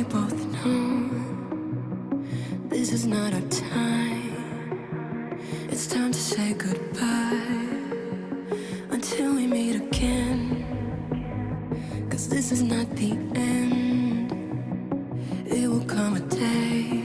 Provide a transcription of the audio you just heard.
we both know this is not our time. It's time to say goodbye until we meet again. 'Cause this is not the end. It will come a day